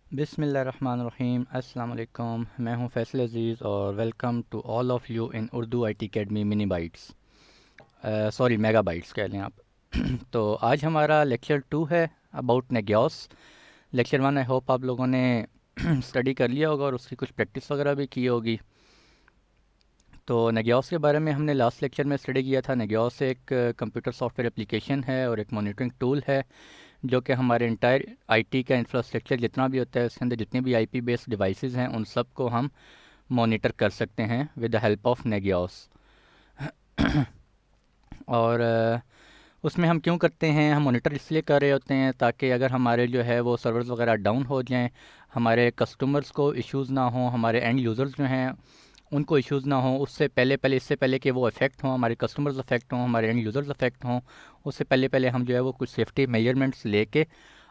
बिस्मिल्लाहिर्रहमानिर्रहीम। अस्सलाम वालेकुम। मैं हूं फैसल अज़ीज़ और welcome to all of you in Urdu IT academy mini bytes, sorry mega bytes कह लें आप। तो आज हमारा लेक्चर 2 है about Nagios. Lecture 1 I hope आप लोगों ने स्टडी कर लिया होगा और उसकी कुछ प्रैक्टिस वगैरह भी की होगी। तो नेगियोस के बारे में हमने लास्ट लेक्चर में स्टडी किया था। नेगियोस एक कंप्यूटर सॉफ्टवेयर एप्लीकेशन है और एक मॉनिटरिंग टूल है जो कि हमारे इंटायर आईटी का इंफ्रास्ट्रक्चर जितना भी होता है उसके अंदर जितने भी आईपी बेस्ड डिवाइसेस हैं उन सब को हम मॉनिटर कर सकते हैं विद द हेल्प ऑफ नेगियोस। और उसमें हम क्यों करते हैं, हम मॉनिटर इसलिए कर रहे होते हैं ताकि अगर हमारे जो है वो सर्वर्स वगैरह डाउन हो जाएं, हमारे कस्टमर्स को इश्यूज़ ना हो, हमारे एंड यूज़र्स जो हैं उनको इश्यूज़ ना हो, उससे पहले इससे पहले कि वो अफेक्ट हों, हमारे कस्टमर्स अफेक्ट हों, हमारे एंड यूज़र्स अफेक्ट हों, उससे पहले हम जो है वो कुछ सेफ्टी मेजरमेंट्स लेके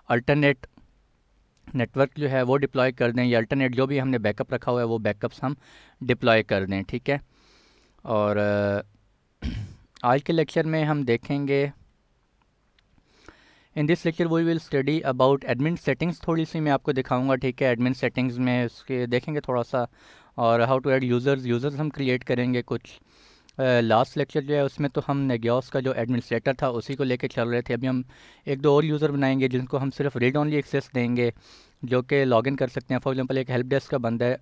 अल्टरनेट नेटवर्क जो है वो डिप्लॉय कर दें, या अल्टरनेट जो भी हमने बैकअप रखा हुआ है वो बैकअप्स हम डिप्लॉय कर दें। ठीक है। और आज के लेक्चर में हम देखेंगे, in this lecture we will study about admin settings. थोड़ी सी मैं आपको दिखाऊंगा। ठीक है। एडमिन सेटिंग्स में उसके देखेंगे थोड़ा सा, और हाउ टू ऐड यूज़र्स हम क्रिएट करेंगे कुछ। लास्ट लेक्चर जो है उसमें तो हम नेगियोस का जो एडमिनिस्ट्रेटर था उसी को लेके चल रहे थे। अभी हम एक दो और यूज़र बनाएंगे जिनको हम सिर्फ रीड ऑनली एक्सेस देंगे, जो कि लॉगिन कर सकते हैं। फॉर एग्जांपल एक हेल्प डेस्क का बंदा है।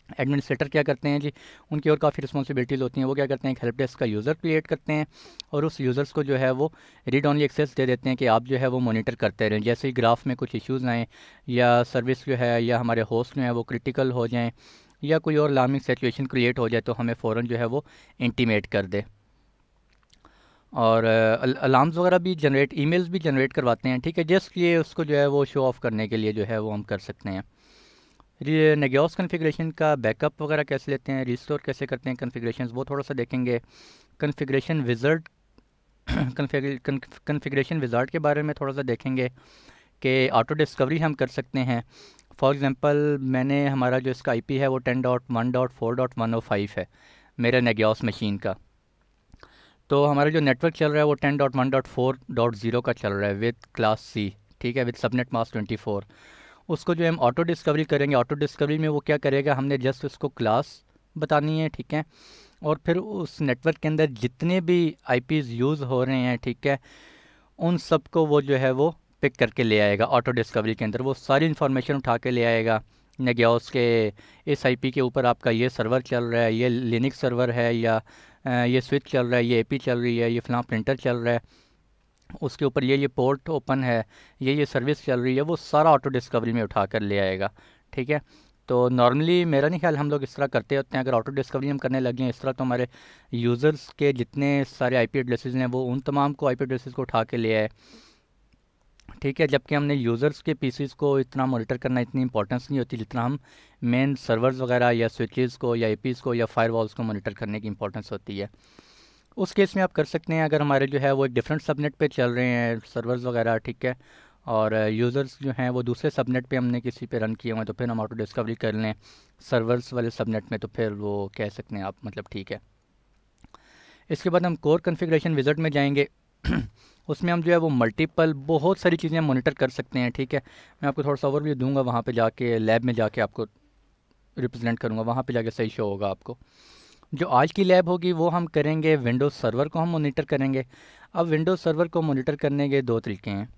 एडमिनिस्ट्रेटर क्या करते हैं जी, उनकी और काफ़ी रिस्पॉन्सिबिलिटीज़ होती हैं। वो क्या करते हैं, एक हेल्प डेस्क का यूज़र क्रिएट करते हैं और उस यूज़र्स को जो है वो रीड ऑनली एक्सेस दे देते हैं कि आप जो है वो मॉनिटर करते रहें। जैसे ही ग्राफ में कुछ इश्यूज़ आएँ या सर्विस जो है या हमारे होस्ट जो है वो क्रिटिकल हो जाएँ या कोई और अलार्मिंग सिचुएशन क्रिएट हो जाए तो हमें फ़ौरन जो है वो इंटीमेट कर दे। और अलार्म्स वगैरह भी जनरेट, ईमेल्स भी जनरेट करवाते हैं। ठीक है। जस्ट ये उसको जो है वो शो ऑफ़ करने के लिए जो है वो हम कर सकते हैं। ये नेगियोस कॉन्फ़िगरेशन का बैकअप वगैरह कैसे लेते हैं, रिस्टोर कैसे करते हैं कॉन्फ़िगरेशंस, वो थोड़ा सा देखेंगे। कॉन्फ़िगरेशन विज़ार्ड कॉन्फ़िगरेशन विज़ार्ड के बारे में थोड़ा सा देखेंगे कि ऑटो डिस्कवरी हम कर सकते हैं। फॉर एग्ज़ाम्पल मैंने, हमारा जो इसका आईपी है वो 10.1.4.105 है मेरे नेगियोस मशीन का। तो हमारा जो नेटवर्क चल रहा है वो 10.1.4.0 का चल रहा है विद क्लास सी। ठीक है। With subnet mask 24। उसको जो हम ऑटो डिस्कवरी करेंगे, ऑटो डिस्कवरी में वो क्या करेगा, हमने जस्ट उसको क्लास बतानी है। ठीक है। और फिर उस नेटवर्क के अंदर जितने भी आईपीज़ यूज़ हो रहे हैं, ठीक है, उन सब को वो जो है वो पिक करके ले आएगा। ऑटो डिस्कवरी के अंदर वो सारी इन्फॉर्मेशन उठा के ले आएगा। नेगियोस के इस आईपी के ऊपर आपका ये सर्वर चल रहा है, ये लिनक्स सर्वर है, या ये स्विच चल रहा है, ये एपी चल रही है, ये फलां प्रिंटर चल रहा है, उसके ऊपर ये पोर्ट ओपन है, ये सर्विस चल रही है, वो सारा ऑटो डिस्कवरी में उठा कर ले आएगा। ठीक है। तो नॉर्मली मेरा नहीं ख्याल हम लोग इस तरह करते होते हैं। अगर ऑटो डिस्कवरी हम करने लगे हैं इस तरह तो हमारे यूज़र्स के जितने सारे आईपी एड्रेसेस हैं वो उन तमाम को आईपी एड्रेसेस को उठा के ले आए। ठीक है। जबकि हमने यूज़र्स के पीसीज को इतना मॉनिटर करना इतनी इंपॉर्टेंस नहीं होती जितना हम मेन सर्वर्स वगैरह या स्विचेस को या एपीज़ को या फायरवॉल्स को मॉनिटर करने की इंपॉर्टेंस होती है। उस केस में आप कर सकते हैं अगर हमारे जो है वो एक डिफरेंट सबनेट पे चल रहे हैं सर्वर्स वगैरह। ठीक है। और यूज़र्स जो हैं वो दूसरे सबनेट पे हमने किसी पे रन किए हुए हैं तो फिर हम ऑटो डिस्कवरी कर लें सर्वर्स वाले सबनेट में, तो फिर वो कह सकते हैं आप, मतलब ठीक है। इसके बाद हम कोर कॉन्फ़िगरेशन विज़ार्ड में जाएंगे। उसमें हम जो है वो मल्टीपल बहुत सारी चीज़ें हम मॉनिटर कर सकते हैं। ठीक है। मैं आपको थोड़ा सा ओवरव्यू दूंगा, वहाँ पे जाके लैब में जाके आपको रिप्रेजेंट करूँगा, वहाँ पे जाके सही शो होगा आपको। जो आज की लैब होगी वो हम करेंगे विंडोज़ सर्वर को हम मॉनिटर करेंगे। अब विंडोज़ सर्वर को मॉनिटर करने के दो तरीके हैं।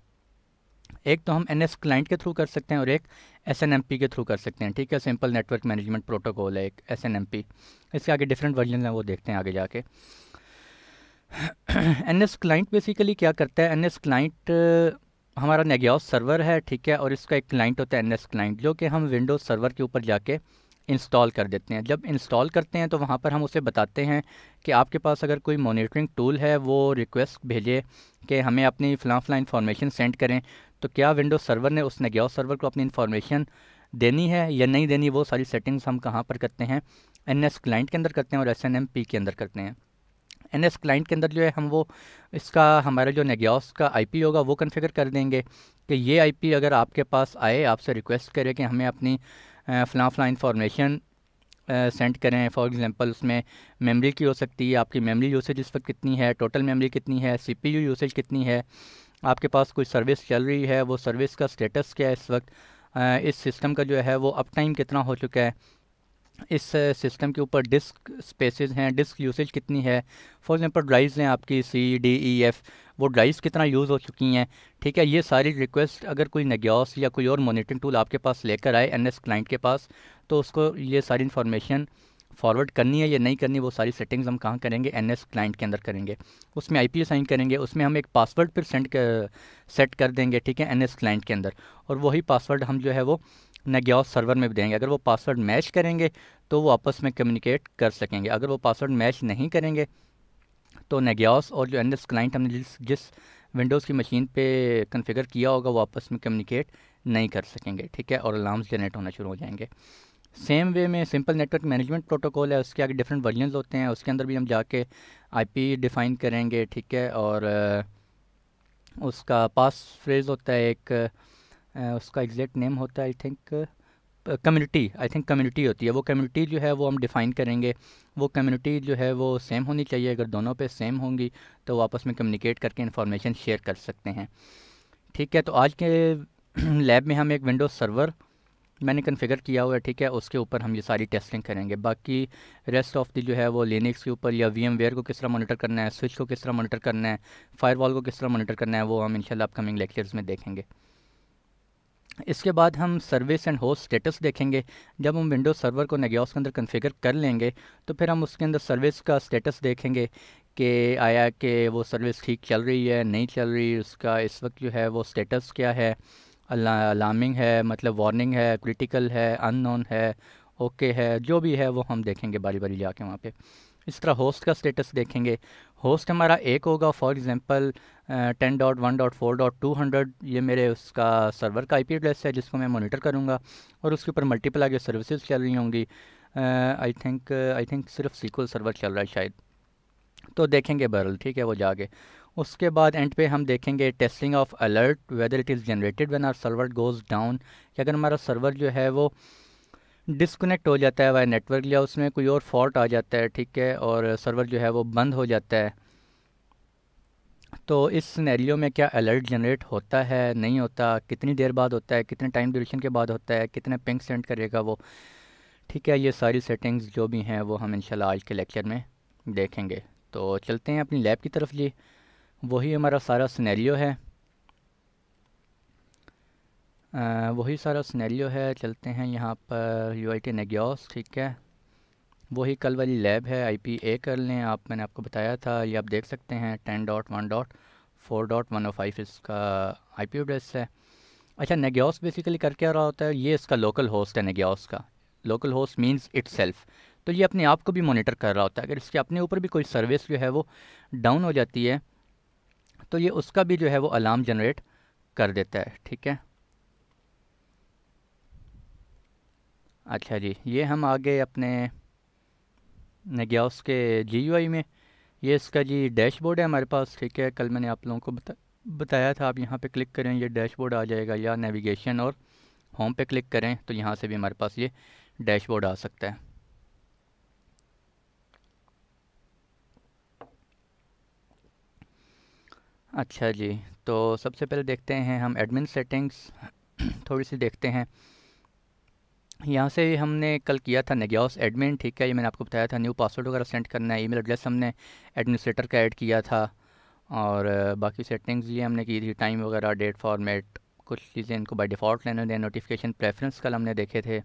एक तो हम एनएस क्लाइंट के थ्रू कर सकते हैं और एक एसएनएमपी के थ्रू कर सकते हैं। ठीक है। सिंपल नेटवर्क मैनेजमेंट प्रोटोकॉल है एक एसएनएमपी। इसके आगे डिफरेंट वर्जन हैं, वो देखते हैं आगे जाके। एनएस क्लाइंट बेसिकली क्या करता है, एनएस क्लाइंट हमारा नेगियोस सर्वर है। ठीक है। और इसका एक क्लाइंट होता है एनएस क्लाइंट, जो कि हम विंडोज़ सर्वर के ऊपर जाके इंस्टॉल कर देते हैं। जब इंस्टॉल करते हैं तो वहाँ पर हम उसे बताते हैं कि आपके पास अगर कोई मॉनिटरिंग टूल है वो रिक्वेस्ट भेजे कि हमें अपनी फ़लाँ इन्फॉर्मेशन सेंड करें। तो क्या विंडोज़ सर्वर ने उस नेगियोस सर्वर को अपनी इन्फॉर्मेशन देनी है या नहीं देनी, वो सारी सेटिंग्स हम कहाँ पर करते हैं, एनएस क्लाइंट के अंदर करते हैं और एसएनएमपी के अंदर करते हैं। एनएस क्लाइंट के अंदर जो है हम वो इसका हमारा जो नेगियोस का आईपी होगा वो कॉन्फ़िगर कर देंगे कि ये आईपी अगर आपके पास आए, आपसे रिक्वेस्ट करे कि हमें अपनी फ़लाँ इन्फॉर्मेशन सेंड करें। फॉर एग्जांपल उसमें मेमोरी की हो सकती है, आपकी मेमोरी यूसेज इस वक्त कितनी है, टोटल मेमोरी कितनी है, सीपीयू यूसेज कितनी है, आपके पास कोई सर्विस चल रही है वो सर्विस का स्टेटस क्या है इस वक्त, इस सिस्टम का जो है वो अप टाइम कितना हो चुका है, इस सिस्टम के ऊपर डिस्क स्पेसेस हैं, डिस्क यूसेज कितनी है। फॉर एग्जांपल ड्राइव्स हैं आपकी C, D, E, F, वो ड्राइव्स कितना यूज़ हो चुकी हैं। ठीक है, ये सारी रिक्वेस्ट अगर कोई नेगियोस या कोई और मॉनिटरिंग टूल आपके पास लेकर आए NS क्लाइंट के पास, तो उसको ये सारी इन्फॉर्मेशन फॉरवर्ड करनी है या नहीं करनी, वो सारी सेटिंग्स हम कहाँ करेंगे, NS क्लाइंट के अंदर करेंगे। उसमें IP असाइन करेंगे, उसमें हम एक पासवर्ड फिर सेट कर देंगे, ठीक है, NS क्लाइंट के अंदर। और वही पासवर्ड हम जो है वो नेगियोस सर्वर में भी देंगे। अगर वो पासवर्ड मैच करेंगे तो वो आपस में कम्युनिकेट कर सकेंगे। अगर वो पासवर्ड मैच नहीं करेंगे तो नेगियोस और जो NS क्लाइंट हमने जिस जिस विंडोज़ की मशीन पे कॉन्फ़िगर किया होगा वो आपस में कम्युनिकेट नहीं कर सकेंगे। ठीक है, और अलार्म्स जनरेट होना शुरू हो जाएंगे। सेम वे में सिंपल नेटवर्क मैनेजमेंट प्रोटोकॉल है, उसके आगे डिफरेंट वर्जन्स होते हैं, उसके अंदर भी हम जाके IP डिफ़ाइन करेंगे। ठीक है, और उसका पास फ्रेज़ होता है एक, उसका एग्जैक्ट नेम होता है I think community, I think community होती है। वो कम्युनिटी जो है वो हम डिफ़ाइन करेंगे। वो कम्युनिटी जो है वो सेम होनी चाहिए। अगर दोनों पे सेम होंगी तो वो आपस में कम्युनिकेट करके इन्फॉर्मेशन शेयर कर सकते हैं। ठीक है, तो आज के लैब में हम एक विंडोज़ सर्वर मैंने कॉन्फ़िगर किया हुआ है। ठीक है, उसके ऊपर हम ये सारी टेस्टिंग करेंगे। बाकी रेस्ट ऑफ द जो है वो लिनक्स के ऊपर या VMware को किस तरह मॉनिटर करना है, स्विच को किस तरह मॉनिटर करना है, फायरवॉल को किस तरह मॉनिटर करना है, वो हम इंशाल्लाह अपकमिंग लेक्चर्स में देखेंगे। इसके बाद हम सर्विस एंड होस्ट स्टेटस देखेंगे। जब हम विंडोज़ सर्वर को नेगियोस के अंदर कॉन्फ़िगर कर लेंगे तो फिर हम उसके अंदर सर्विस का स्टेटस देखेंगे कि आया कि वो सर्विस ठीक चल रही है, नहीं चल रही, उसका इस वक्त जो है वो स्टेटस क्या है, अलार्मिंग है, मतलब वार्निंग है, क्रिटिकल है, अननोन है, ओके है, जो भी है वो हम देखेंगे बारी बारी जाके वहाँ पे। इस तरह होस्ट का स्टेटस देखेंगे। होस्ट हमारा एक होगा, फॉर एग्जांपल 10.1.4.200, ये मेरे उसका सर्वर का IP एड्रेस है जिसको मैं मॉनिटर करूँगा, और उसके ऊपर मल्टीपल आगे सर्विसेज चल रही होंगी। आई थिंक सिर्फ SQL सर्वर चल रहा है शायद, तो देखेंगे बहरहाल। ठीक है, वो जाके उसके बाद एंड पे हम देखेंगे testing of alert whether it is generated when our server goes down, कि अगर हमारा सर्वर जो है वो डिस्कनेक्ट हो जाता है वाया नेटवर्क या उसमें कोई और फॉल्ट आ जाता है, ठीक है, और सर्वर जो है वो बंद हो जाता है, तो इस सिनेरियो में क्या अलर्ट जनरेट होता है, नहीं होता, कितनी देर बाद होता है, कितने टाइम ड्यूरेशन के बाद होता है, कितने पिंग सेंड करेगा वो। ठीक है, ये सारी सेटिंग्स जो भी हैं वो हम इंशाल्लाह आज के लेक्चर में देखेंगे। तो चलते हैं अपनी लैब की तरफ जी। वही हमारा सारा सिनेरियो है, वही सारा सिनेरियो है। चलते हैं यहाँ पर UIT नेगियोस। ठीक है, वही कल वाली लैब है। IP A कर लें आप, मैंने आपको बताया था, ये आप देख सकते हैं 10.1.4.105 इसका IP एड्रेस है। अच्छा, नेगियोस बेसिकली कर क्या रहा होता है, ये इसका लोकल होस्ट है। नेगियोस का लोकल होस्ट मींस इटसेल्फ, तो ये अपने आप को भी मॉनिटर कर रहा होता है। अगर इसके अपने ऊपर भी कोई सर्विस जो है वो डाउन हो जाती है तो ये उसका भी जो है वो अलार्म जनरेट कर देता है। ठीक है, अच्छा जी, ये हम आ गए अपने नेगियोस के GUI में। ये इसका जी डैशबोर्ड है हमारे पास। ठीक है, कल मैंने आप लोगों को बताया था, आप यहाँ पे क्लिक करें ये डैशबोर्ड आ जाएगा, या नेविगेशन और होम पे क्लिक करें तो यहाँ से भी हमारे पास ये डैशबोर्ड आ सकता है। अच्छा जी, तो सबसे पहले देखते हैं हम एडमिन सेटिंग्स थोड़ी सी देखते हैं। यहाँ से हमने कल किया था नेगियोस एडमिन। ठीक है, ये मैंने आपको बताया था, न्यू पासवर्ड वगैरह सेंड करना है, ईमेल एड्रेस हमने एडमिनिस्ट्रेटर का ऐड किया था, और बाकी सेटिंग्स ये हमने की थी, टाइम वगैरह, डेट, फॉर्मेट, कुछ चीज़ें इनको बाय डिफ़ॉल्ट लेने दें। नोटिफिकेशन प्रेफरेंस कल हमने देखे थे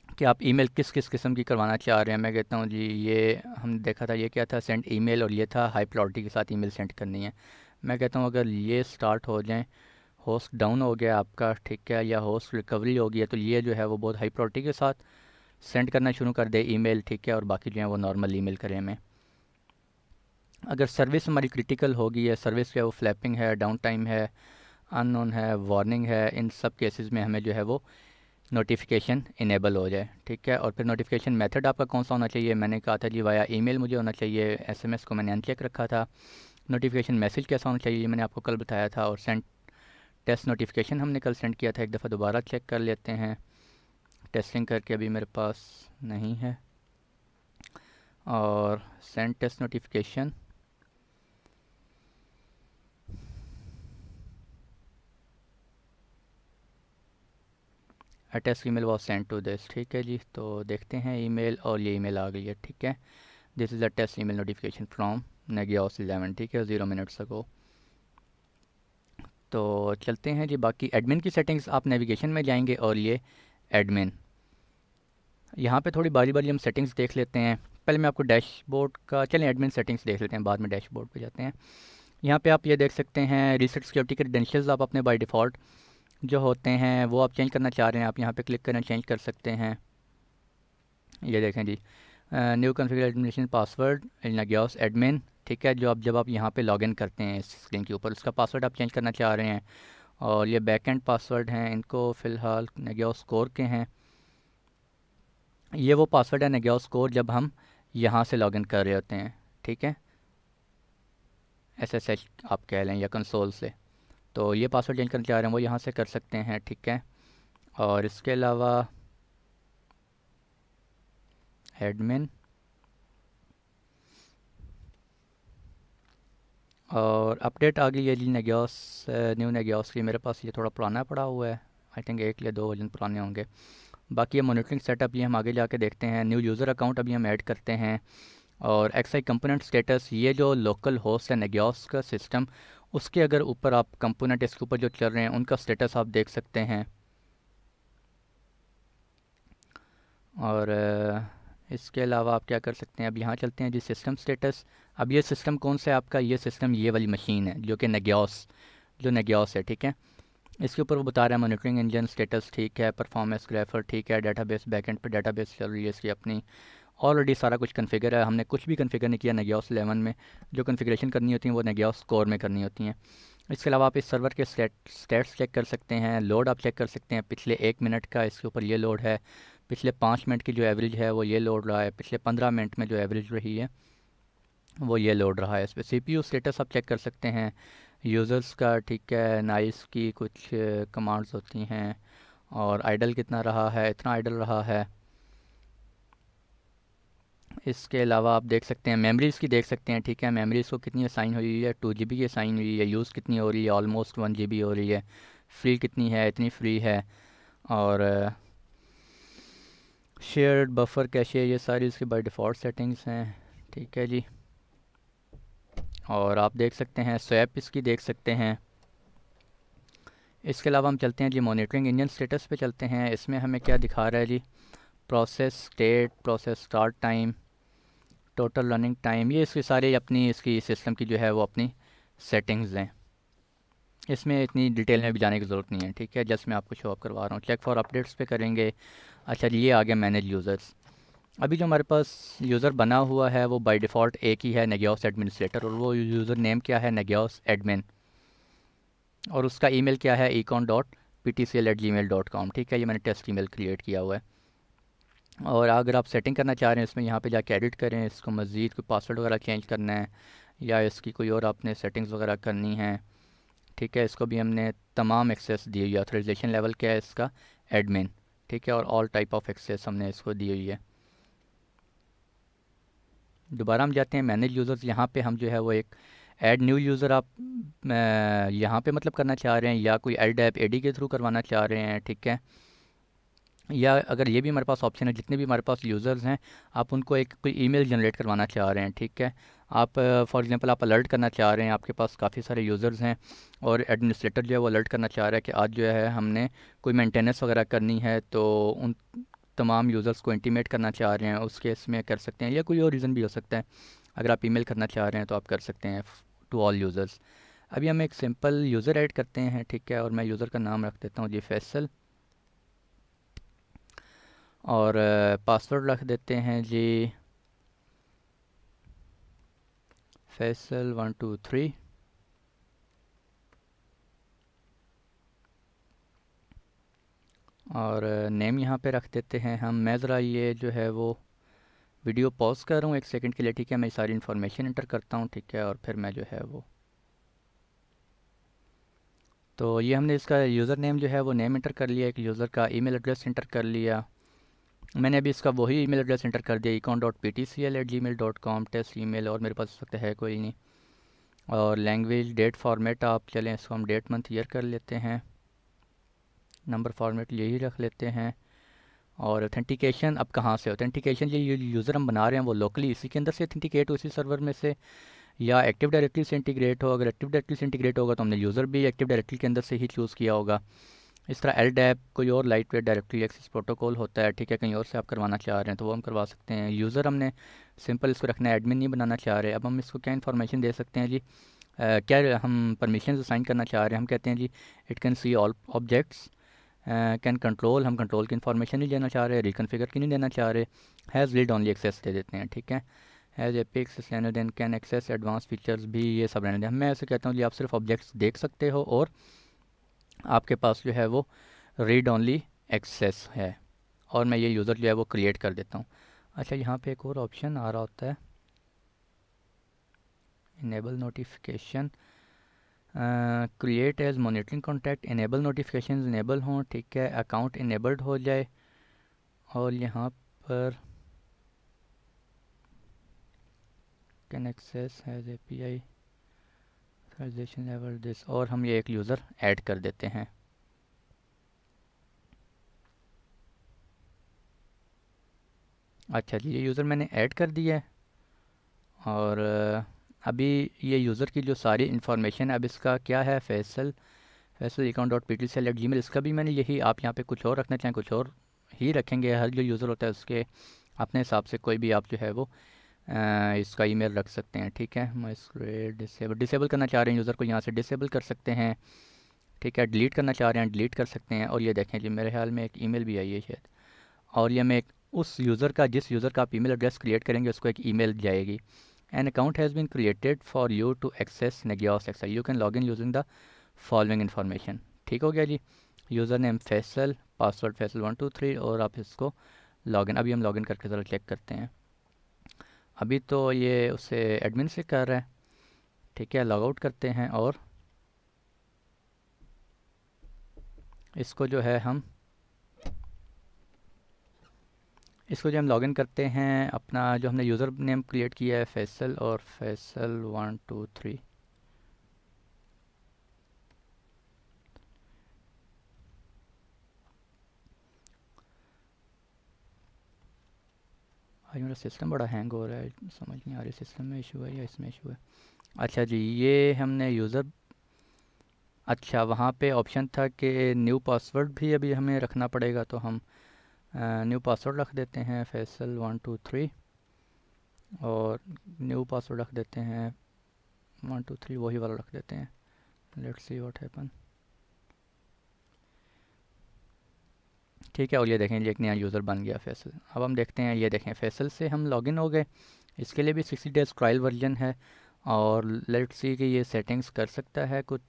कि आप ईमेल किस किस किस्म की करवाना चाह रहे हैं। मैं कहता हूँ जी, ये हमने देखा था, ये क्या था, सेंड ईमेल, और ये था हाई प्रायोरिटी के साथ ईमेल सेंड करनी है। मैं कहता हूँ अगर ये स्टार्ट हो जाए, होस्ट डाउन हो गया आपका, ठीक है, या होस्ट रिकवरी हो गई है, तो ये जो है वो बहुत हाई प्रायोरिटी के साथ सेंड करना शुरू कर दे ईमेल। ठीक है, और बाकी जो है वो नॉर्मल ईमेल करें हमें। अगर सर्विस हमारी क्रिटिकल होगी है, सर्विस जो है वो फ्लैपिंग है, डाउन टाइम है, अननोन है, वार्निंग है, इन सब केसेस में हमें जो है वो नोटिफिकेशन इनेबल हो जाए। ठीक है, और फिर नोटिफिकेशन मेथड आपका कौन सा होना चाहिए, मैंने कहा था जी वाया ईमेल मुझे होना चाहिए, SMS को मैंने अनचेक रखा था। नोटिफिकेशन मैसेज कैसा होना चाहिए, मैंने आपको कल बताया था। और सेंड टेस्ट नोटिफिकेशन हमने कल सेंड किया था, एक दफ़ा दोबारा चेक कर लेते हैं, टेस्टिंग करके अभी मेरे पास नहीं है। और send test notification, a test email was send to this. ठीक है जी, तो देखते हैं ईमेल, और ये ईमेल आ गई है। ठीक है, this is a test email notification from Nagios 11। ठीक है, 0 मिनट्स अगो। तो चलते हैं जी, बाकी एडमिन की सेटिंग्स आप नेविगेशन में जाएंगे और ये एडमिन, यहाँ पे थोड़ी बारी बारी हम सेटिंग्स देख लेते हैं। पहले मैं आपको डैशबोर्ड का, चलें एडमिन सेटिंग्स देख लेते हैं, बाद में डैशबोर्ड पे जाते हैं। यहाँ पे आप ये देख सकते हैं रीसेट सिक्योरिटी क्रेडेंशियल्स आप अपने बाय डिफ़ॉल्ट जो होते हैं वो आप चेंज करना चाह रहे हैं, आप यहाँ पे क्लिक करें, चेंज कर सकते हैं। ये देखें जी, new configure administration password Nagios admin. ठीक है, जो आप जब आप यहाँ पे लॉगिन करते हैं इस स्क्रीन के ऊपर, उसका पासवर्ड आप चेंज करना चाह रहे हैं। और ये बैकएंड पासवर्ड हैं, इनको फ़िलहाल नेगियोस कोर के हैं। ये वो पासवर्ड है नेगियोस कोर जब हम यहाँ से लॉगिन कर रहे होते हैं। ठीक है, SSH आप कह लें या कंसोल से। तो ये पासवर्ड चेंज करना चाह रहे हैं वो यहाँ से कर सकते हैं। ठीक है, और इसके अलावा एडमिन, और अपडेट आ गई है जी नेगियोस, न्यू नेगियोस की। मेरे पास ये थोड़ा पुराना पड़ा हुआ है, आई थिंक 1 या 2 वर्जन पुराने होंगे। बाकी ये मॉनिटरिंग सेटअप ये हम आगे जाके देखते हैं। न्यू यूज़र अकाउंट अभी हम ऐड करते हैं। और एक्सआई कंपोनेंट स्टेटस, ये जो लोकल होस्ट है नेगियोस का सिस्टम, उसके अगर ऊपर आप कंपोनेंट इसके ऊपर जो चल रहे हैं उनका स्टेटस आप देख सकते हैं। और इसके अलावा आप क्या कर सकते हैं, अब यहाँ चलते हैं जी सिस्टम स्टेटस। अब ये सिस्टम कौन सा है आपका, ये सिस्टम ये वाली मशीन है जो कि नेगियोस, जो नेगियोस है। ठीक है, इसके ऊपर वो बता रहा है मॉनिटरिंग इंजन स्टेटस ठीक है, परफॉर्मेंस ग्राफर ठीक है, डाटाबेस बैकएंड पे डाटाबेस चल रही है इसकी अपनी, ऑलरेडी सारा कुछ कन्फिगर है। हमने कुछ भी कन्फिगर नहीं किया नेगियोस 11 में, जो कन्फिगरेशन करनी होती है वो नेगियोस कोर में करनी होती हैं। इसके अलावा आप इस सर्वर के स्टेट्स चेक कर सकते हैं, लोड आप चेक कर सकते हैं। पिछले 1 मिनट का इसके ऊपर ये लोड है, पिछले 5 मिनट की जो एवरेज है वो ये लोड रहा है, पिछले 15 मिनट में जो एवरेज रही है वो ये लोड रहा है। इस पर CPU स्टेटस आप चेक कर सकते हैं यूज़र्स का। ठीक है, नाइस की कुछ कमांड्स होती हैं, और आइडल कितना रहा है, इतना आइडल रहा है। इसके अलावा आप देख सकते हैं मेमोरीज़ की देख सकते हैं। ठीक है, मेमोरीज़ को कितनी असाइन हुई है, 2 GB की असाइन हुई है, यूज़ कितनी हो रही है, ऑलमोस्ट 1 GB हो रही है, फ्री कितनी है, इतनी फ्री है। और शेयर्ड बफर कैशे, ये सारी इसकी बाय डिफ़ॉल्ट सेटिंग्स हैं। ठीक है जी, और आप देख सकते हैं स्वैप इसकी देख सकते हैं। इसके अलावा हम चलते हैं जी मॉनिटरिंग इंजन स्टेटस पे चलते हैं। इसमें हमें क्या दिखा रहा है जी, process state, process start time, total running time, ये इसकी सारी अपनी इसकी सिस्टम की जो है वो अपनी सेटिंग्स हैं। इसमें इतनी डिटेल में भी जाने की ज़रूरत नहीं है। ठीक है, जस्ट मैं आपको शो अप करवा रहा हूँ। चेक फॉर अपडेट्स पे करेंगे। अच्छा जी, ये आ गया मैनेज यूज़र्स। अभी जो हमारे पास यूज़र बना हुआ है वो बाय डिफ़ॉल्ट एक ही है, नेगियोस एडमिनिस्ट्रेटर, और वो यूज़र नेम क्या है, नेगियोस एडमिन, और उसका ईमेल क्या है, econ.ptcl@gmail.com। ठीक है, ये मैंने टेस्ट ईमेल क्रिएट किया हुआ है। और अगर आप सेटिंग करना चाह रहे हैं इसमें, यहाँ पे जाके एडिट करें, इसको मज़ीद कोई पासवर्ड वगैरह चेंज करना है या इसकी कोई और आपने सेटिंग्स वगैरह करनी है। ठीक है, इसको भी हमने तमाम एक्सेस दी हुई है। ऑथराइजेशन लेवल क्या है इसका, एडमिन। ठीक है, और ऑल टाइप ऑफ एक्सेस हमने इसको दी हुई है। दोबारा हम जाते हैं मैनेज यूज़र्स। यहाँ पे हम जो है वो एक ऐड न्यू यूज़र आप यहाँ पे मतलब करना चाह रहे हैं, या कोई एड ऐप AD के थ्रू करवाना चाह रहे हैं। ठीक है, या अगर ये भी हमारे पास ऑप्शन है, जितने भी हमारे पास यूज़र्स हैं आप उनको एक कोई ईमेल जनरेट करवाना चाह रहे हैं। ठीक है, आप फॉर एग्जांपल आप अलर्ट करना चाह रहे हैं, आपके पास काफ़ी सारे यूज़र्स हैं और एडमिनिस्ट्रेटर जो है वो अलर्ट करना चाह रहा है कि आज जो है हमने कोई मेंटेनेंस वगैरह करनी है, तो उन तमाम यूज़र्स को इंटीमेट करना चाह रहे हैं, उस केस में कर सकते हैं, या कोई और रीज़न भी हो सकता है। अगर आप ईमेल करना चाह रहे हैं तो आप कर सकते हैं टू ऑल यूज़र्स। अभी हम एक सिंपल यूज़र ऐड करते हैं। ठीक है, और मैं यूज़र का नाम रख देता हूँ जी फैसल, और पासवर्ड रख देते हैं जी फैसल 123। और नेम यहाँ पे रख देते हैं हम। मैं ज़रा ये जो है वो वीडियो पॉज कर रहा हूँ 1 सेकंड के लिए। ठीक है, मैं सारी इन्फॉर्मेशन इंटर करता हूँ। ठीक है, और फिर मैं जो है वो, तो ये हमने इसका यूज़र नेम जो है वो नेम इंटर कर लिया, एक यूज़र का ईमेल एड्रेस इंटर कर लिया। मैंने अभी इसका वही ईमेल एड्रेस इंटर कर दिया, econ.ptcl@gmail.com टेस्ट ईमेल, और मेरे पास इस वक्त है कोई नहीं। और लैंग्वेज डेट फॉर्मेट आप चलें, इसको हम डेट मंथ ईयर कर लेते हैं। नंबर फॉर्मेट यही रख लेते हैं। और ऑथेंटिकेशन अब कहाँ से, ऑथेंटिकेशन ये यूज़र हम बना रहे हैं वो लोकली इसी के अंदर से ऑथेंटिकेट हो, इसी सर्वर में से, या एक्टिव डायरेक्टरी से इंटीग्रेट हो। अगर एक्टिव डायरेक्टरी से इंटीग्रेट होगा तो हमने यूज़र भी एक्टिव डायरेक्टरी के अंदर से ही चूज़ किया होगा। इस तरह LDAP कोई और lightweight directory access protocol होता है, ठीक है, कहीं और से आप करवाना चाह रहे हैं तो वो हम करवा सकते हैं। यूज़र हमने सिंपल इसको रखना है, एडमिन नहीं बनाना चाह रहे। अब हम इसको क्या इन्फॉर्मेशन दे सकते हैं जी, क्या हम परमिशन असाइन करना चाह रहे हैं। हम कहते हैं जी it can see all objects, can control, हम कंट्रोल की इन्फॉर्मेशन नहीं देना चाह रहे, रिकन्फिगर की नहीं देना चाह रहे। हैज़ रीड ओनली एक्सेस दे देते हैं, ठीक है। हैज़ एपिक्स then can access advance features भी ये सब रहने दें। मैं ऐसे कहता हूँ जी आप सिर्फ ऑब्जेक्ट्स देख सकते हो और आपके पास जो है वो रीड ओनली एक्सेस है, और मैं ये यूज़र जो है वो क्रिएट कर देता हूँ। अच्छा, यहाँ पे एक और ऑप्शन आ रहा होता है, enable notification, create as monitoring contact, enable notification enable हों, ठीक है, अकाउंट इनेबल्ड हो जाए। और यहाँ पर can access has API authorisation level this, और हम ये एक यूज़र ऐड कर देते हैं। अच्छा जी, ये यूज़र मैंने ऐड कर दिया है। और अभी ये यूज़र की जो सारी इन्फॉर्मेशन है, अब इसका क्या है, फैसल account.ptcell@gmail, इसका भी मैंने यही, आप यहाँ पे कुछ और रखना चाहें कुछ और ही रखेंगे। हर जो यूज़र होता है उसके अपने हिसाब से कोई भी आप जो है वो इसका ईमेल रख सकते हैं, ठीक है। मैं इसको डिसेबल करना चाह रहे हैं यूज़र को, यहाँ से डिसेबल कर सकते हैं, ठीक है। डिलीट करना चाह रहे हैं डिलीट कर सकते हैं। और ये देखें जी मेरे ख्याल में एक ईमेल भी आई है शायद, और ये मैं एक उस यूज़र का, जिस यूज़र का आप ईमेल एड्रेस क्रिएट करेंगे उसको एक ईमेल जाएगी। An account has been created for you to access Nagios access, you can log in using the following information, ठीक हो गया जी। यूज़र नेम फैसल, पासवर्ड फैसल123, और आप इसको लॉगिन, अभी हम लॉगिन करके ज़रा चेक करते हैं। अभी तो ये उसे एडमिन से कर रहा है, ठीक है। लॉग आउट करते हैं और इसको जो है हम लॉगिन करते हैं। अपना जो हमने यूज़र नेम क्रिएट किया है फैसल, और फैसल123, आज मेरा सिस्टम बड़ा हैंग हो रहा है, समझ नहीं आ रही सिस्टम में इशू है या इसमें इशू है। अच्छा जी, ये हमने यूज़र, अच्छा वहाँ पे ऑप्शन था कि न्यू पासवर्ड भी अभी हमें रखना पड़ेगा, तो हम न्यू पासवर्ड रख देते हैं फैसल123, और न्यू पासवर्ड रख देते हैं 123, वही वाला रख देते हैं। लेट्स सी व्हाट हैपन, ठीक है। और ये देखें, ये एक नया यूज़र बन गया फैसल। अब हम देखते हैं, ये देखें फैसल से हम लॉगिन हो गए। इसके लिए भी 60 डेज़ ट्रायल वर्जन है, और लेट्स सी कि ये सेटिंग्स कर सकता है कुछ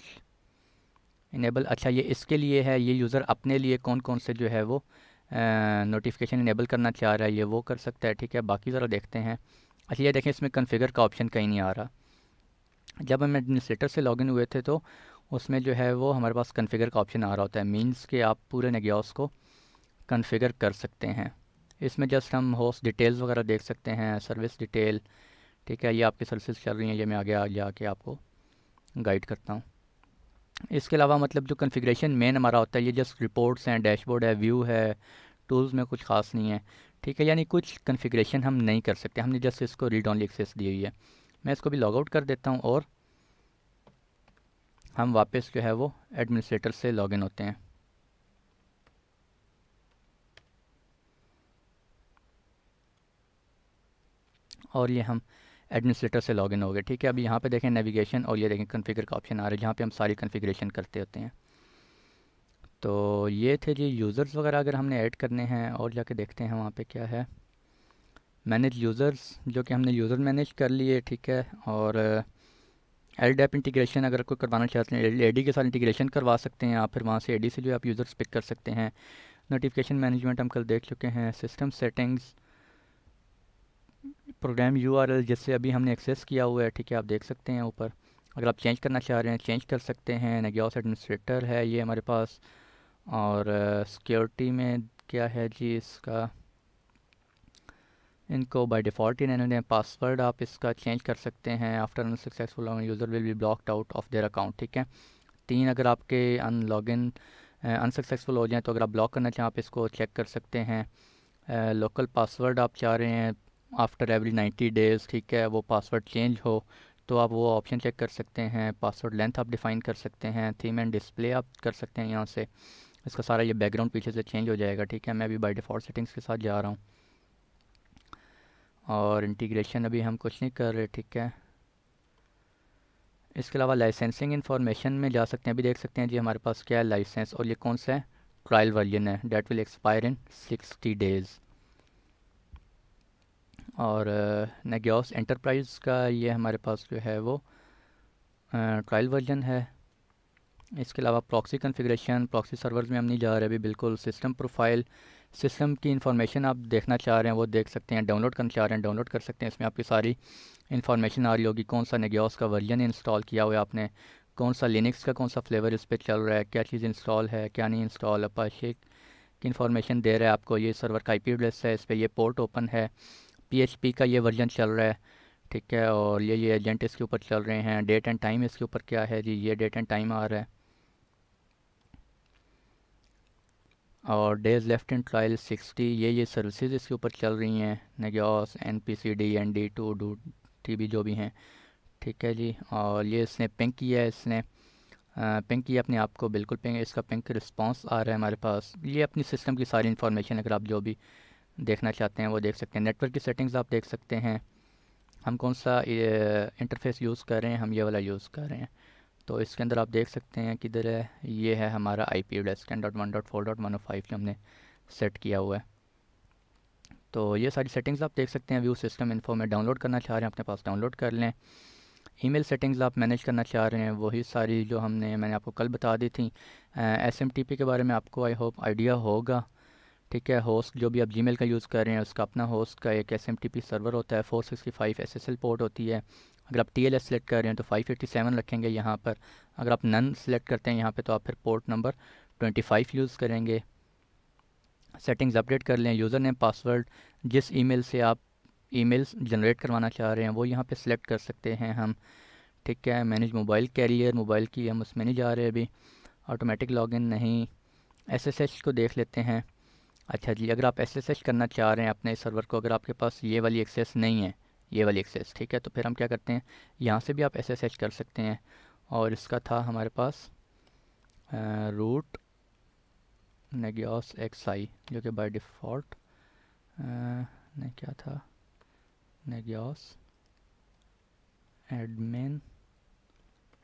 इनेबल। अच्छा, ये इसके लिए है, ये यूज़र अपने लिए कौन कौन से जो है वो नोटिफिकेशन इनेबल करना चाह रहा है ये वो कर सकता है, ठीक है। बाकी ज़रा देखते हैं। अच्छा, ये देखें इसमें कॉन्फ़िगर का ऑप्शन कहीं नहीं आ रहा। जब हम एडमिनिस्ट्रेटर से लॉगिन हुए थे तो उसमें जो है वो हमारे पास कॉन्फ़िगर का ऑप्शन आ रहा होता है, मीन्स कि आप पूरे नेगियोस को कॉन्फ़िगर कर सकते हैं। इसमें जस्ट हम होस्ट डिटेल्स वगैरह देख सकते हैं, सर्विस डिटेल, ठीक है। ये आपकी सर्विस चल रही हैं, ये मैं आगे जाके आपको गाइड करता हूँ। इसके अलावा मतलब जो कॉन्फ़िगरेशन मेन हमारा होता है, ये जस्ट रिपोर्ट्स हैं, डैशबोर्ड है, व्यू है, टूल्स में कुछ खास नहीं है, ठीक है। यानी कुछ कॉन्फ़िगरेशन हम नहीं कर सकते, हमने जस्ट इसको रीड ओनली एक्सेस दी हुई है। मैं इसको भी लॉग आउट कर देता हूँ, और हम वापस जो है वो एडमिनिस्ट्रेटर से लॉगिन होते हैं। और ये हम एडमिनिस्ट्रेटर से लॉगिन हो गए, ठीक है। अभी यहाँ पे देखें नेविगेशन, और ये देखें कॉन्फ़िगर का ऑप्शन आ रहा है जहाँ पे हम सारी कॉन्फ़िगरेशन करते होते हैं। तो ये थे जी यूज़र्स वगैरह अगर हमने ऐड करने हैं। और जाके देखते हैं वहाँ पे क्या है, मैनेज यूज़र्स, जो कि हमने यूज़र मैनेज कर लिए, ठीक है। और LDAP इंटीग्रेशन अगर कोई करवाना चाहते हैं AD के साथ इंटीग्रेशन करवा सकते हैं आप, फिर वहाँ से AD से जो आप यूज़र्स पिक कर सकते हैं। नोटिफिकेशन मैनेजमेंट हम कल देख चुके हैं। सिस्टम सेटिंग्स, प्रोग्राम URL जैसे अभी हमने एक्सेस किया हुआ है, ठीक है, आप देख सकते हैं ऊपर। अगर आप चेंज करना चाह रहे हैं चेंज कर सकते हैं। नेगियोस एडमिनिस्ट्रेटर है ये हमारे पास। और सिक्योरिटी में क्या है जी, इसका इनको बाय डिफ़ॉल्ट ही रहने दें। पासवर्ड आप इसका चेंज कर सकते हैं। After unsuccessful user will be blocked out of their account, ठीक है। 3 अगर आपके अनलॉगिन अनसक्सेसफुल हो जाए तो अगर आप ब्लॉक करना चाहें आप इसको चेक कर सकते हैं। लोकल पासवर्ड आप चाह रहे हैं आफ्टर एवरी 90 डेज़, ठीक है, वो पासवर्ड चेंज हो तो आप वो ऑप्शन चेक कर सकते हैं। पासवर्ड लेंथ आप डिफ़ाइन कर सकते हैं। थीम एंड डिस्प्ले आप कर सकते हैं यहाँ से। इसका सारा ये बैकग्राउंड पीछे से चेंज हो जाएगा, ठीक है। मैं अभी बाय डिफ़ॉल्ट सेटिंग्स के साथ जा रहा हूँ और इंटीग्रेशन अभी हम कुछ नहीं कर रहे, ठीक है। इसके अलावा लाइसेंसिंग इन्फॉर्मेशन में जा सकते हैं। अभी देख सकते हैं जी हमारे पास क्या है लाइसेंस, और ये कौन सा है, ट्रायल वर्जन है, date will expire in 60 days. और नेगियोस एंटरप्राइज़ का ये हमारे पास जो है वो ट्रायल वर्जन है। इसके अलावा प्रॉक्सी कॉन्फ़िगरेशन, प्रॉक्सी सर्वर्स में हम नहीं जा रहे अभी बिल्कुल। सिस्टम प्रोफाइल, सिस्टम की इन्फॉर्मेशन आप देखना चाह रहे हैं वो देख सकते हैं। डाउनलोड करना चाह रहे हैं डाउनलोड कर सकते हैं। इसमें आपकी सारी इन्फॉर्मेशन आ रही होगी, कौन सा नेगियोस का वर्जन इंस्टॉल किया हुआ है आपने, कौन सा लिनक्स का कौन सा फ्लेवर इस पर चल रहा है, क्या चीज़ इंस्टॉल है क्या नहीं इंस्टॉल। अपाचे की इन्फॉर्मेशन दे रहा है आपको, ये सर्वर का IP एड्रेस है, इस पर ये पोर्ट ओपन है, PHP का ये वर्जन चल रहा है, ठीक है। और ये एजेंट इसके ऊपर चल रहे हैं। डेट एंड टाइम इसके ऊपर क्या है जी, ये डेट एंड टाइम आ रहा है। और डेज़ लेफ्ट इन ट्रायल 60, ये सर्विसेज इसके ऊपर चल रही हैं, नेगियोस, NPCD, ND2, TB जो भी हैं, ठीक है जी। और ये इसने पिंग किया है, इसने पिंग किया अपने आप को, बिल्कुल पिंग, इसका पिंग रिस्पांस आ रहा है हमारे पास। ये अपनी सिस्टम की सारी इन्फॉर्मेशन अगर आप जो भी देखना चाहते हैं वो देख सकते हैं। नेटवर्क की सेटिंग्स आप देख सकते हैं, हम कौन सा इंटरफेस यूज़ कर रहे हैं, हम ये वाला यूज़ कर रहे हैं। तो इसके अंदर आप देख सकते हैं किधर है, ये है हमारा IP एड्रेस 10.1.4.105 जो हमने सेट किया हुआ है। तो ये सारी सेटिंग्स आप देख सकते हैं। व्यू सिस्टम इन्फो में डाउनलोड करना चाह रहे हैं अपने पास डाउनलोड कर लें। ईमेल सेटिंग्स आप मैनेज करना चाह रहे हैं वही सारी जो मैंने आपको कल बता दी थी। SMTP के बारे में आपको आई होप आइडिया होगा, ठीक है। होस्ट जो भी आप जीमेल का यूज़ कर रहे हैं उसका अपना होस्ट का एक SMTP सर्वर होता है, 465 SSL पोर्ट होती है। अगर आप TLS सेलेक्ट कर रहे हैं तो 587 रखेंगे यहाँ पर। अगर आप नन सेलेक्ट करते हैं यहाँ पे तो आप फिर पोर्ट नंबर 25 यूज़ करेंगे। सेटिंग्स अपडेट कर लें। यूज़र नेम पासवर्ड जिस ईमेल से आप ईमेल्स जनरेट करवाना चाह रहे हैं वो यहाँ पे सिलेक्ट कर सकते हैं हम, ठीक है। मैनेज मोबाइल कैरियर, मोबाइल की हम उसमें नहीं जा रहे अभी। ऑटोमेटिक लॉगिन नहीं। SSH को देख लेते हैं। अच्छा जी, अगर आप SSH करना चाह रहे हैं अपने सर्वर को, अगर आपके पास ये वाली एक्सेस नहीं है, ये वाली एक्सेस, ठीक है, तो फिर हम क्या करते हैं, यहाँ से भी आप SSH कर सकते हैं। और इसका था हमारे पास रूट नेगियोस XI जो कि बाय डिफ़ॉल्ट नहीं क्या था, नेगियोस एडमिन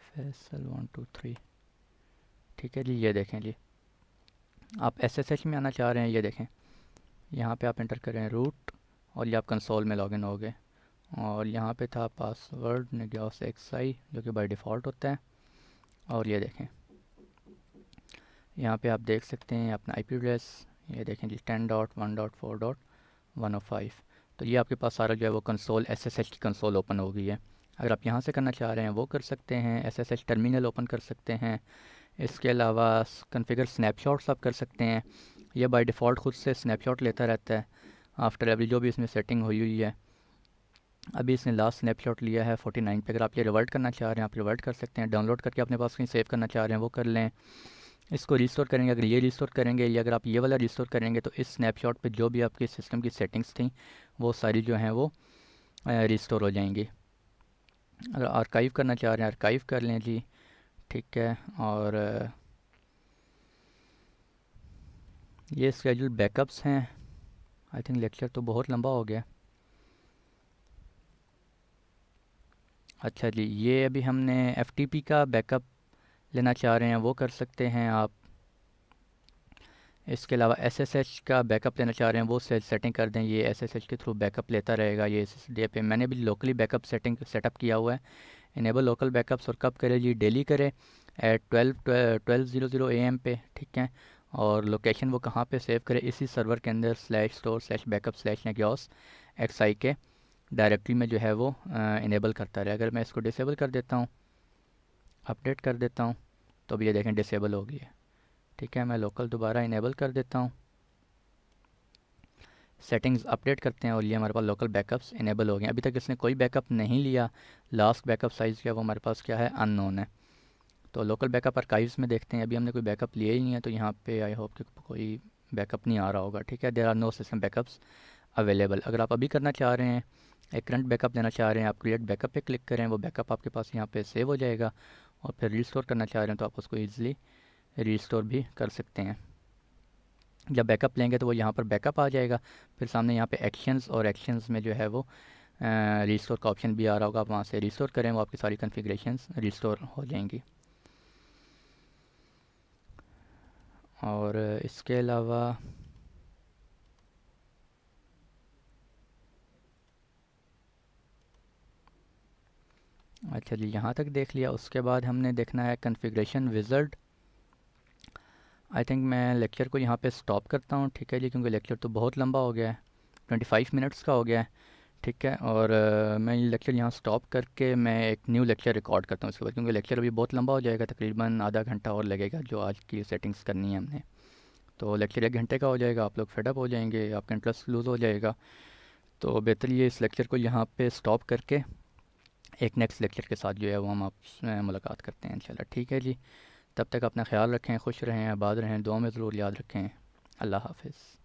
फैसल 123, ठीक है जी। ये देखें जी, आप SSH में आना चाह रहे हैं, ये देखें यहाँ पे आप एंटर करें रूट और ये आप कंसोल में लॉगिन हो गए। और यहाँ पे था पासवर्ड नेगियोस XI जो कि बाय डिफ़ॉल्ट होता है। और ये देखें यहाँ पे आप देख सकते हैं अपना IP एड्रेस, ये देखें जी 10.1.4.105। तो ये आपके पास सारा जो है वो कंसोल SSH की कंसोल ओपन हो गई है। अगर आप यहाँ से करना चाह रहे हैं वो कर सकते हैं। SSH टर्मिनल ओपन कर सकते हैं। इसके अलावा कॉन्फ़िगर स्नैपशॉट्स आप कर सकते हैं। ये बाय डिफ़ॉल्ट खुद से स्नैपशॉट लेता रहता है आफ्टर एवरी जो भी इसमें सेटिंग हुई है। अभी इसने लास्ट स्नैपशॉट लिया है 49 पे। अगर आप ये रिवर्ट करना चाह रहे हैं आप रिवर्ट कर सकते हैं। डाउनलोड करके अपने पास कहीं सेव करना चाह रहे हैं वो कर लें। इसको रिस्टोर करेंगे, अगर ये रिस्टोर करेंगे या अगर आप ये वाला रिस्टोर करेंगे तो इस स्नैपशॉट पे जो भी आपके सिस्टम की सेटिंग्स थी वो सारी जो हैं वो रिस्टोर हो जाएंगी। अगर आर्काइव करना चाह रहे हैं आर्काइव कर लें जी, ठीक है। और ये स्केड्यूल बैकअप्स हैं। आई थिंक लेक्चर तो बहुत लंबा हो गया। अच्छा जी, ये अभी हमने FTP का बैकअप लेना चाह रहे हैं वो कर सकते हैं आप। इसके अलावा SSH का बैकअप लेना चाह रहे हैं वो सेटिंग कर दें, ये SSH के थ्रू बैकअप लेता रहेगा। ये SSD पे मैंने भी लोकली बैकअप सेटअप किया हुआ है। इनेबल लोकल बैकअप्स और कब करें जी, डेली करें एट 12:00 AM पे, ठीक है। और लोकेशन वो कहाँ पे सेव करें, इसी सर्वर के अंदर /store/backup/negios XI के डायरेक्टरी में जो है वो इनेबल करता रहे। अगर मैं इसको डिसेबल कर देता हूँ, अपडेट कर देता हूँ, तो अब ये देखें डिसेबल हो गई है, ठीक है। मैं लोकल दोबारा इनेबल कर देता हूँ, सेटिंग्स अपडेट करते हैं और ये हमारे पास लोकल बैकअप्स इनेबल हो गए। अभी तक इसने कोई बैकअप नहीं लिया। लास्ट बैकअप साइज़ क्या वो हमारे पास क्या है, अननोन है। तो लोकल बैकअप आर्काइव्स में देखते हैं, अभी हमने कोई बैकअप लिया ही नहीं है, तो यहाँ पे आई होप कि कोई बैकअप नहीं आ रहा होगा। ठीक है, there are no system backups available. अगर आप अभी करना चाह रहे हैं, एक करंट बैकअप लेना चाह रहे हैं, आप क्रिएट बैकअप पे क्लिक करें, वो बैकअप आपके पास यहाँ पे सेव हो जाएगा। और फिर रिस्टोर करना चाह रहे हैं तो आप उसको ईज़िली रिस्टोर भी कर सकते हैं। जब बैकअप लेंगे तो वो यहाँ पर बैकअप आ जाएगा, फिर सामने यहाँ पे एक्शंस, और एक्शंस में जो है वो रिस्टोर का ऑप्शन भी आ रहा होगा, आप वहाँ से रिस्टोर करें, वो आपकी सारी कॉन्फ़िगरेशंस रिस्टोर हो जाएंगी। और इसके अलावा अच्छा जी, यहाँ तक देख लिया। उसके बाद हमने देखना है कॉन्फ़िगरेशन विज़ार्ड। आई थिंक मैं लेक्चर को यहाँ पे स्टॉप करता हूँ, ठीक है जी, क्योंकि लेक्चर तो बहुत लंबा हो गया है, 25 मिनट्स का हो गया है। ठीक है, और मैं ये लेक्चर यहाँ स्टॉप करके मैं एक न्यू लेक्चर रिकॉर्ड करता हूँ इसके बाद, क्योंकि लेक्चर अभी बहुत लंबा हो जाएगा, तकरीबन आधा घंटा और लगेगा जो आज की सेटिंग्स करनी है हमने। तो लेक्चर 1 घंटे का हो जाएगा, आप लोग फेडअप हो जाएंगे, आपका इंटरेस्ट लूज़ हो जाएगा। तो बेहतर ये इस लेक्चर को यहाँ पे स्टॉप करके एक नेक्स्ट लेक्चर के साथ जो है वो हम आपसे मुलाकात करते हैं इंशाल्लाह। ठीक है जी, तब तक अपना ख्याल रखें, खुश रहें, आबाद रहें, दुआ में ज़रूर याद रखें। अल्लाह हाफ़िज़।